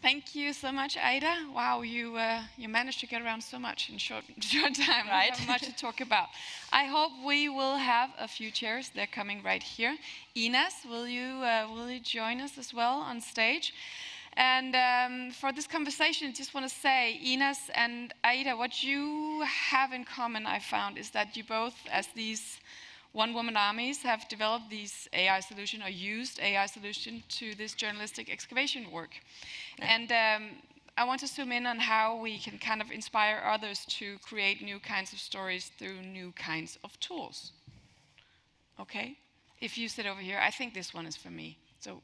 Thank you so much, Aida. Wow, you managed to get around so much in short time. Right. We have much to talk about. I hope we will have a few chairs. They're coming right here. Ines, will you join us as well on stage? And for this conversation, I just want to say, Ines and Aida, what you have in common, I found, is that you both, as these one-woman armies, have developed these AI solution or used AI solution to this journalistic excavation work. Yeah. And I want to zoom in on how we can kind of inspire others to create new kinds of stories through new kinds of tools. Okay? If you sit over here, I think this one is for me. So,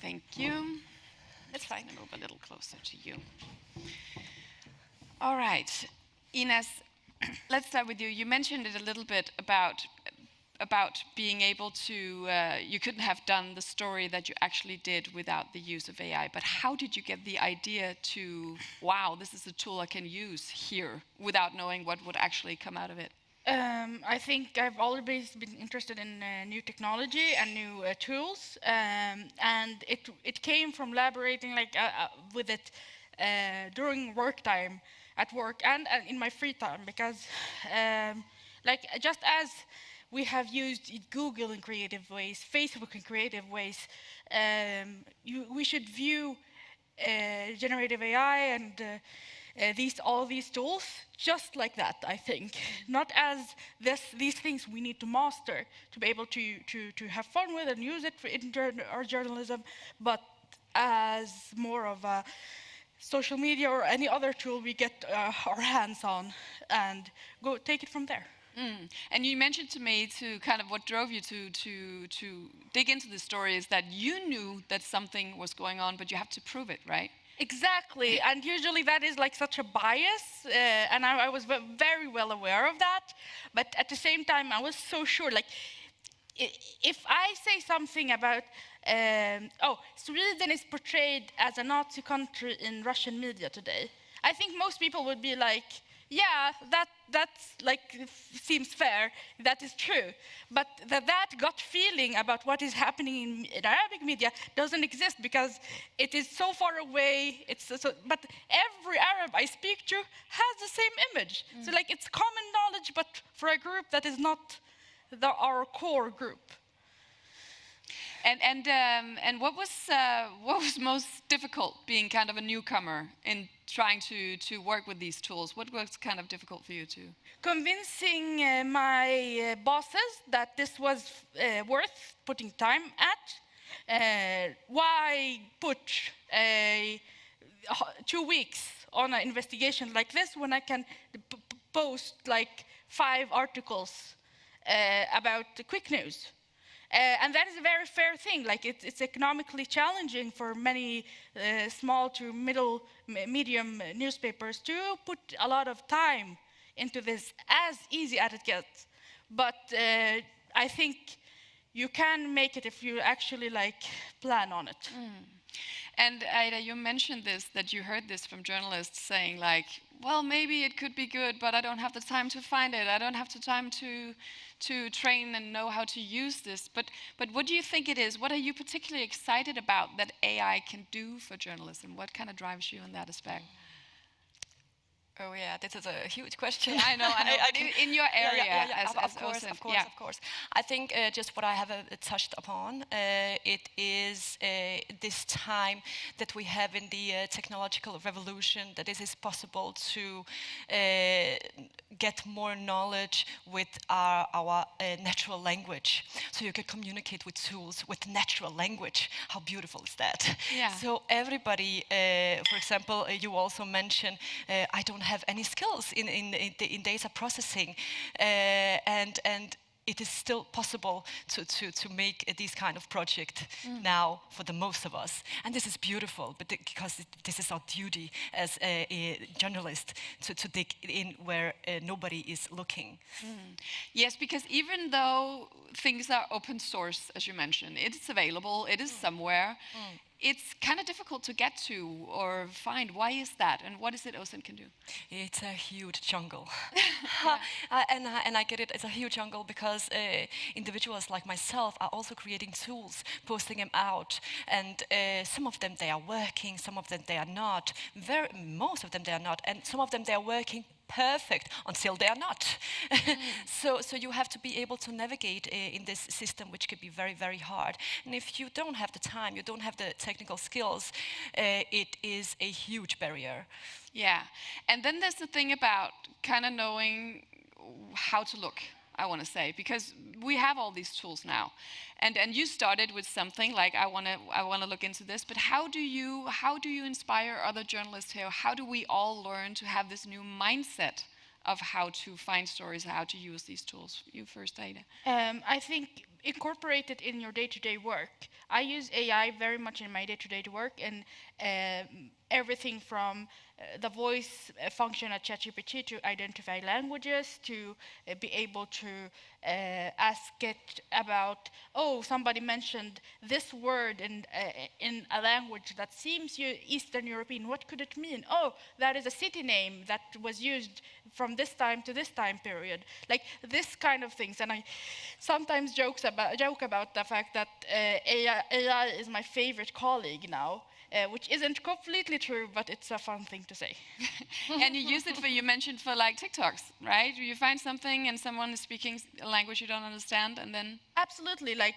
thank you. It's fine. I'll move a little closer to you. All right. Ines, let's start with you. You mentioned it a little bit about being able to, you couldn't have done the story that you actually did without the use of AI, but how did you get the idea to, wow, this is a tool I can use here without knowing what would actually come out of it? I think I've always been interested in new technology and new tools, and it came from elaborating with it during work time, at work and in my free time, because just as we have used Google in creative ways, Facebook in creative ways, we should view generative AI and all these tools just like that, I think. Not as these things we need to master to be able to have fun with and use it in our journalism, but as more of a social media or any other tool we get our hands on and go take it from there. And you mentioned to me to kind of what drove you to dig into the story is that you knew that something was going on, but you have to prove it, right? Exactly, and usually that is like such a bias, and I was very well aware of that, but at the same time I was so sure, like, if I say something about, Sweden is portrayed as a Nazi country in Russian media today, I think most people would be like, yeah, that's like seems fair, that is true. But that gut feeling about what is happening in Arabic media doesn't exist because it is so far away. But every Arab I speak to has the same image. So like it's common knowledge, but for a group that is not our core group. And what was most difficult being kind of a newcomer in trying to work with these tools? What was kind of difficult for you to? Convincing my bosses that this was worth putting time at. Why put 2 weeks on an investigation like this when I can post like 5 articles about quick news? And that is a very fair thing. Like it's economically challenging for many small to medium newspapers to put a lot of time into this, as easy as it gets. But I think you can make it if you actually like plan on it. And Aida, you mentioned this, that you heard this from journalists saying like, well, maybe it could be good, but I don't have the time to find it. I don't have the time to train and know how to use this. But what do you think it is? What are you particularly excited about that AI can do for journalism? What kind of drives you in that aspect? Oh yeah, this is a huge question. I know. In your area, of course. I think just what I have touched upon, it is this time that we have in the technological revolution, that it is possible to get more knowledge with our natural language. So you can communicate with tools with natural language. How beautiful is that? Yeah. So everybody, for example, you also mentioned, I don't have any skills in data processing, and it is still possible to make this kind of project now for the most of us, and this is beautiful. But because this is our duty as a journalist to dig in where nobody is looking. Yes, because even though things are open source, as you mentioned, it's available, it is somewhere. it's kind of difficult to get to or find. Why is that? And what is it OSINT can do? It's a huge jungle. And I get it, it's a huge jungle because individuals like myself are also creating tools, posting them out. And some of them, they are working, some of them, they are not. Most of them, they are not. And some of them, they are working perfect until they are not. So you have to be able to navigate in this system, which can be very, very hard. And if you don't have the time, you don't have the technical skills, it is a huge barrier. Yeah, and then there's the thing about kind of knowing how to look, I want to say, because we have all these tools now, and you started with something like I want to look into this. But how do you inspire other journalists here? How do we all learn to have this new mindset of how to find stories, how to use these tools? You first, Aida. I think incorporate it in your day-to-day work. I use AI very much in my day-to-day work, and everything from the voice function at ChatGPT to identify languages, to be able to ask it about, oh, somebody mentioned this word in a language that seems Eastern European. What could it mean? Oh, that is a city name that was used from this time to this time period. Like this kind of things. And I sometimes joke about the fact that AI is my favorite colleague now. Which isn't completely true, but it's a fun thing to say. And you use it you mentioned for like TikToks, right? You find something and someone is speaking a language you don't understand, and then... Absolutely, like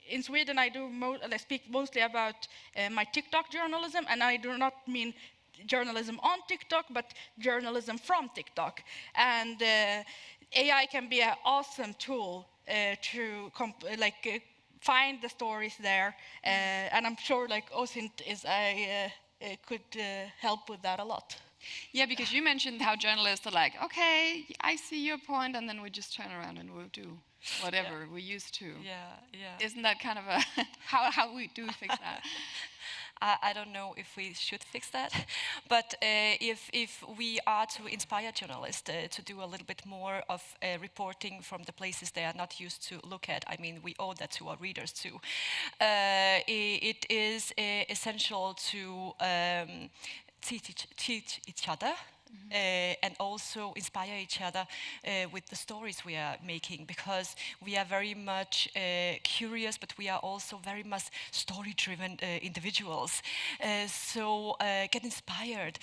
in Sweden I speak mostly about my TikTok journalism, and I do not mean journalism on TikTok, but journalism from TikTok. And AI can be an awesome tool to find the stories there, and I'm sure like OSINT could help with that a lot. Yeah, because you mentioned how journalists are like, okay, I see your point, and then we just turn around and we'll do whatever we used to. Yeah. Isn't that kind of a how we do fix that? I don't know if we should fix that, but if we are to inspire journalists to do a little bit more of reporting from the places they are not used to look at, I mean, we owe that to our readers too. It is essential to teach each other. And also inspire each other with the stories we are making, because we are very much curious, but we are also very much story-driven individuals. So get inspired,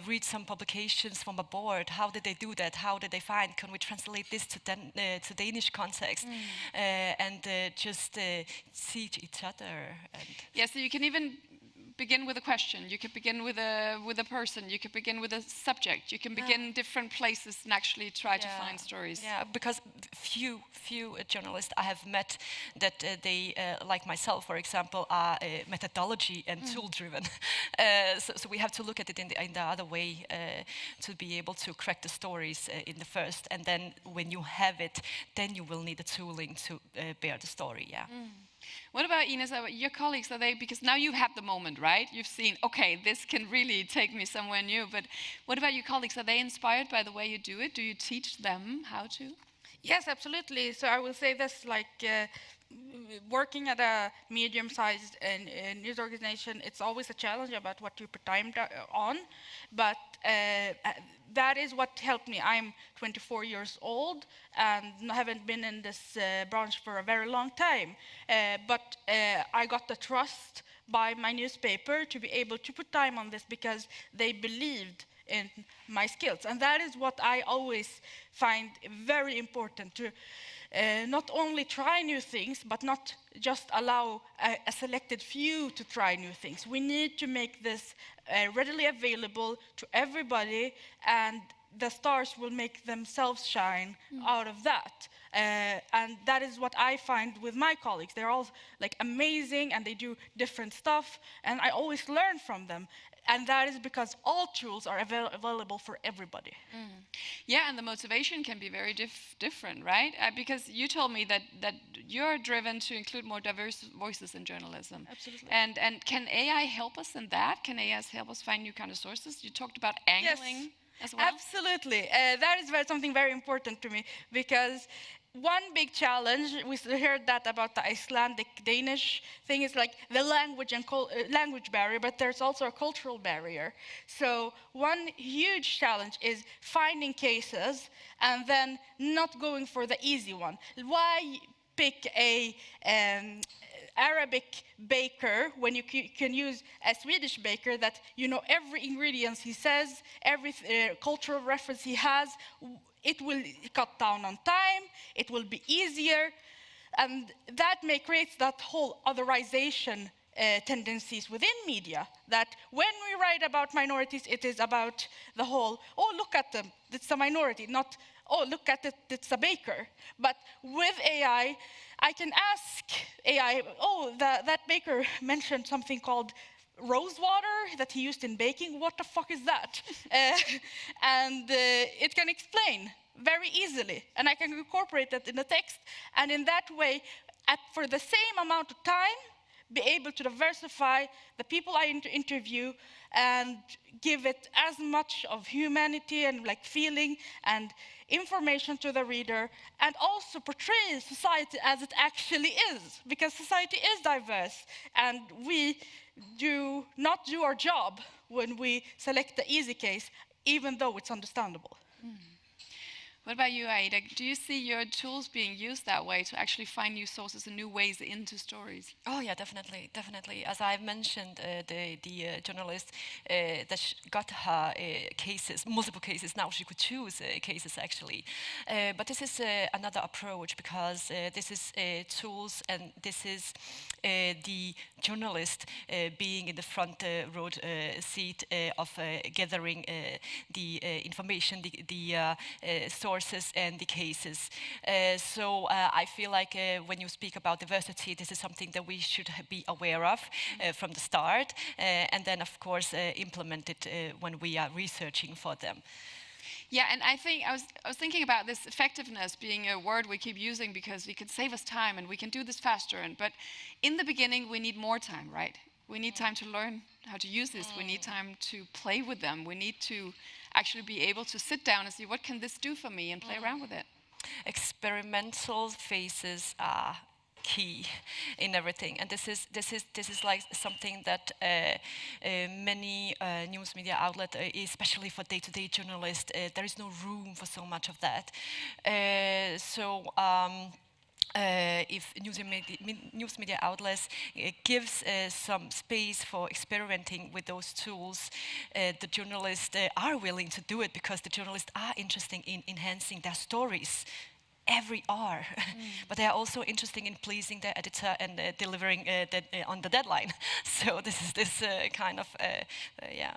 read some publications from abroad. How did they do that? How did they find? Can we translate this to Danish context? And just teach each other. Yeah, so you can even begin with a question. You could begin with a person. You could begin with a subject. You can begin different places and actually try to find stories. Yeah, because few journalists I have met that they, like myself, for example, are methodology and tool-driven. So we have to look at it in the other way to be able to crack the stories in the first, and then when you have it, then you will need the tooling to bear the story. Yeah. What about Ines? Your colleagues, are they, because now you have the moment, right? You've seen, okay, this can really take me somewhere new. But what about your colleagues? Are they inspired by the way you do it? Do you teach them how to? Yes, absolutely. So I will say this, like working at a medium-sized news organization, it's always a challenge about what you put time on. But that is what helped me. I'm 24 years old and haven't been in this branch for a very long time. But I got the trust by my newspaper to be able to put time on this because they believed in my skills. And that is what I always find very important, to not only try new things, but not just allow a selected few to try new things. We need to make this readily available to everybody, and the stars will make themselves shine out of that. And that is what I find with my colleagues. They're all like amazing, and they do different stuff, and I always learn from them. And that is because all tools are available for everybody. Yeah, and the motivation can be very different, right? Because you told me that you're driven to include more diverse voices in journalism. Absolutely. And can AI help us in that? Can AI help us find new kind of sources? You talked about angling as well. Absolutely. That is something very important to me, because one big challenge, we heard that about the Icelandic Danish thing, is like the language and language barrier, but there's also a cultural barrier. So one huge challenge is finding cases and then not going for the easy one. Why pick a Arabic baker when you can use a Swedish baker that you know every ingredient he says, every cultural reference he has? It will cut down on time, it will be easier, and that may create that whole otherization tendencies within media, that when we write about minorities, it is about the whole, oh, look at them, it's a minority, not, oh, look at it, it's a baker. But with AI, I can ask AI, oh, that baker mentioned something called rose water that he used in baking. What the fuck is that? It can explain very easily, and I can incorporate that in the text, and in that way, for the same amount of time, be able to diversify the people I interview and give it as much of humanity and like feeling and information to the reader, and also portray society as it actually is, because society is diverse, and we do not do our job when we select the easy case, even though it's understandable. What about you, Aida? Do you see your tools being used that way to actually find new sources and new ways into stories? Oh yeah, definitely, definitely. As I mentioned, the journalist that got her cases, multiple cases. Now she could choose cases actually. But this is another approach, because this is tools, and this is the journalist being in the front row seat of gathering the information, the sources and the cases. So I feel like when you speak about diversity, this is something that we should be aware of from the start, and then of course implement it when we are researching for them. Yeah, and I think I was thinking about this effectiveness being a word we keep using because it can save us time and we can do this faster. But in the beginning, we need more time, right? We need time to learn how to use this. We need time to play with them. We need to actually be able to sit down and see, what can this do for me, and play around with it. Experimental phases are key in everything, and this is like something that many news media outlets, especially for day-to-day journalists, there is no room for so much of that. If news media outlets gives some space for experimenting with those tools, the journalists are willing to do it, because the journalists are interested in enhancing their stories every hour, but they are also interested in pleasing the editor and delivering on the deadline. So this is this kind of yeah.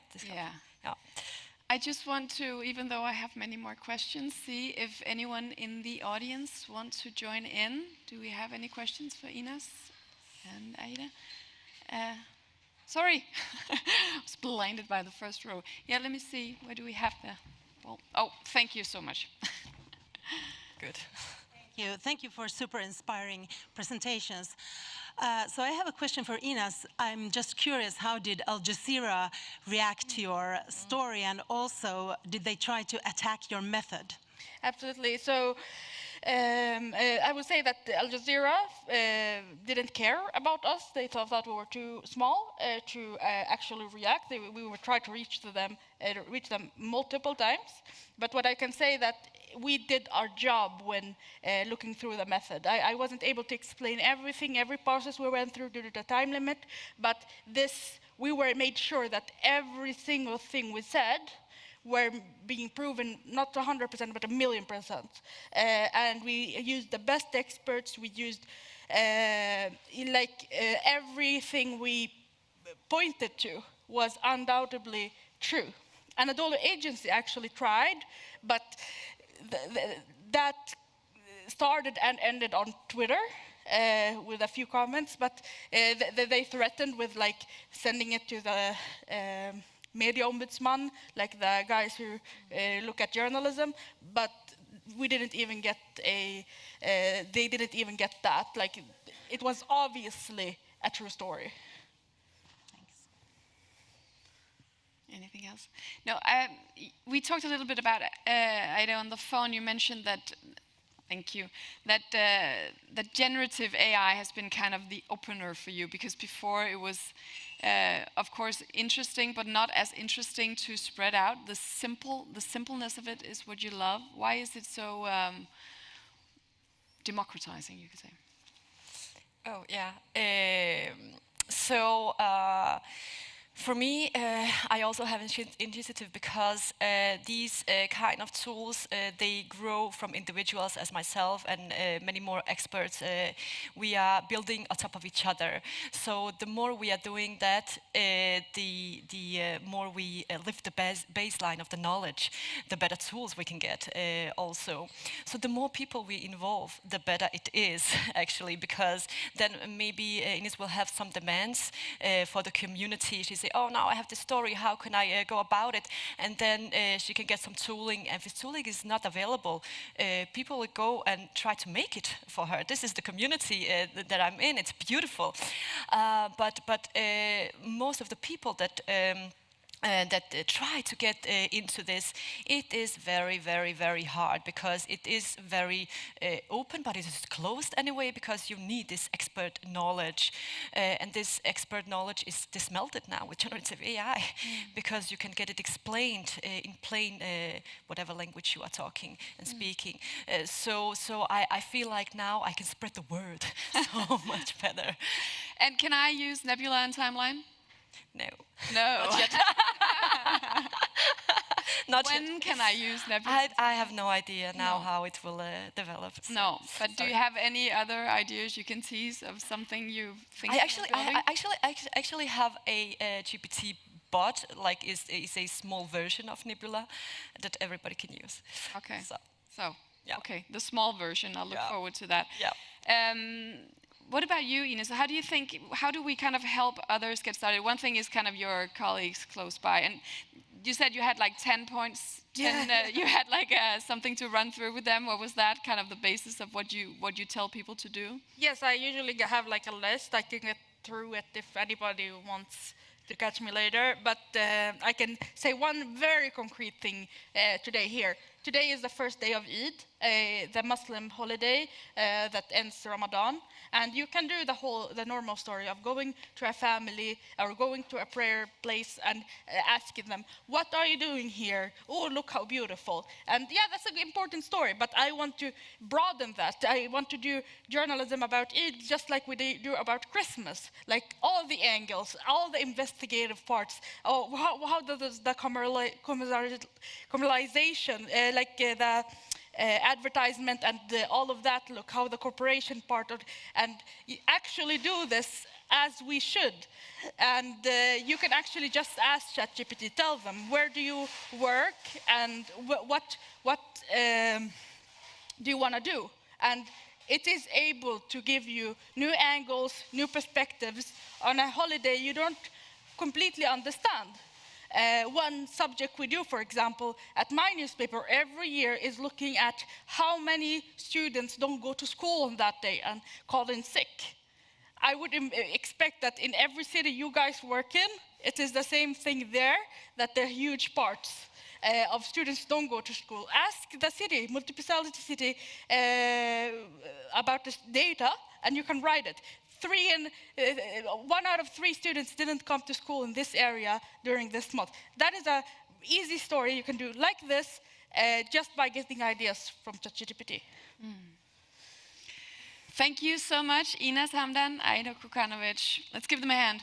I just want to, even though I have many more questions, see if anyone in the audience wants to join in. Do we have any questions for Ines and Aida? Sorry, I was blinded by the first row. Yeah, let me see. Where do we have the? Well, oh, thank you so much. Good. Thank you for super inspiring presentations. So I have a question for Ines. I'm just curious, how did Al Jazeera react to your story, and also did they try to attack your method? Absolutely. So I would say that Al Jazeera didn't care about us. They thought that we were too small to actually react. We were trying to reach them multiple times. But what I can say that we did our job when looking through the method. I wasn't able to explain everything, every process we went through due to the time limit, but we made sure that every single thing we said were being proven not 100%, but 1,000,000%. And we used the best experts. We used everything we pointed to was undoubtedly true. And the Dollar Agency actually tried, but that started and ended on Twitter with a few comments, but they threatened with sending it to the media ombudsman, like the guys who look at journalism, but we didn't even get they didn't even get that. It was obviously a true story. Anything else? No, we talked a little bit about Aida on the phone. You mentioned that Thank you. That generative AI has been kind of the opener for you, because before it was, of course, interesting, but not as interesting to spread out. The simpleness of it is what you love. Why is it so democratizing, you could say? Oh, yeah. For me, I also have an initiative because these kind of tools, they grow from individuals as myself and many more experts. We are building on top of each other. So the more we are doing that, the more we lift the baseline of the knowledge, the better tools we can get also. So the more people we involve, the better it is, actually, because then maybe Ines will have some demands for the community. She say, oh, now I have this story, how can I go about it? And then she can get some tooling, and if this tooling is not available, people will go and try to make it for her. This is the community that I'm in, it's beautiful. But most of the people that try to get into this, it is very, very, very hard, because it is very open, but it is closed anyway, because you need this expert knowledge. And this expert knowledge is dismelted now with generative AI, because you can get it explained in plain, whatever language you are talking and speaking. So I feel like now I can spread the word so much better. And can I use Nebula and Timeline? No. No. Not yet. Not When yet. can I use Nebula? I have no idea now how it will develop. So No, but do sorry. you have any other ideas you can tease of something you think? I actually have a GPT bot, like is a small version of Nebula that everybody can use. Okay. So, yeah. Okay, the small version. I'll look Yeah. forward to that. Yeah. What about you, Ines? How do we kind of help others get started? One thing is kind of your colleagues close by, and you said you had like 10 points. You had like something to run through with them. What was that kind of the basis of what you tell people to do? Yes, I usually have like a list. I can get through it if anybody wants to catch me later. But I can say one very concrete thing today here. Today is the first day of Eid, the Muslim holiday that ends Ramadan. And you can do the normal story of going to a family or going to a prayer place and asking them, what are you doing here? Oh, look how beautiful. And yeah, that's an important story, but I want to broaden that. I want to do journalism about Eid just like we do about Christmas, like all the angles, all the investigative parts. Oh, how does the commercialization, the advertisement and all of that look, how the corporation part of, and you actually do this as we should. And you can actually just ask ChatGPT, tell them, where do you work and what do you want to do? And it is able to give you new angles, new perspectives on a holiday you don't completely understand. One subject we do, for example, at my newspaper every year is looking at how many students don't go to school on that day and call in sick. I would expect that in every city you guys work in, it is the same thing there, that there are huge parts of students don't go to school. Ask the city, multi-speciality city, about this data, and you can write it. 1 out of 3 students didn't come to school in this area during this month. That is an easy story you can do like this just by getting ideas from ChatGPT. Thank you so much, Ines, Hamdan, Aida, Kokanovic. Let's give them a hand.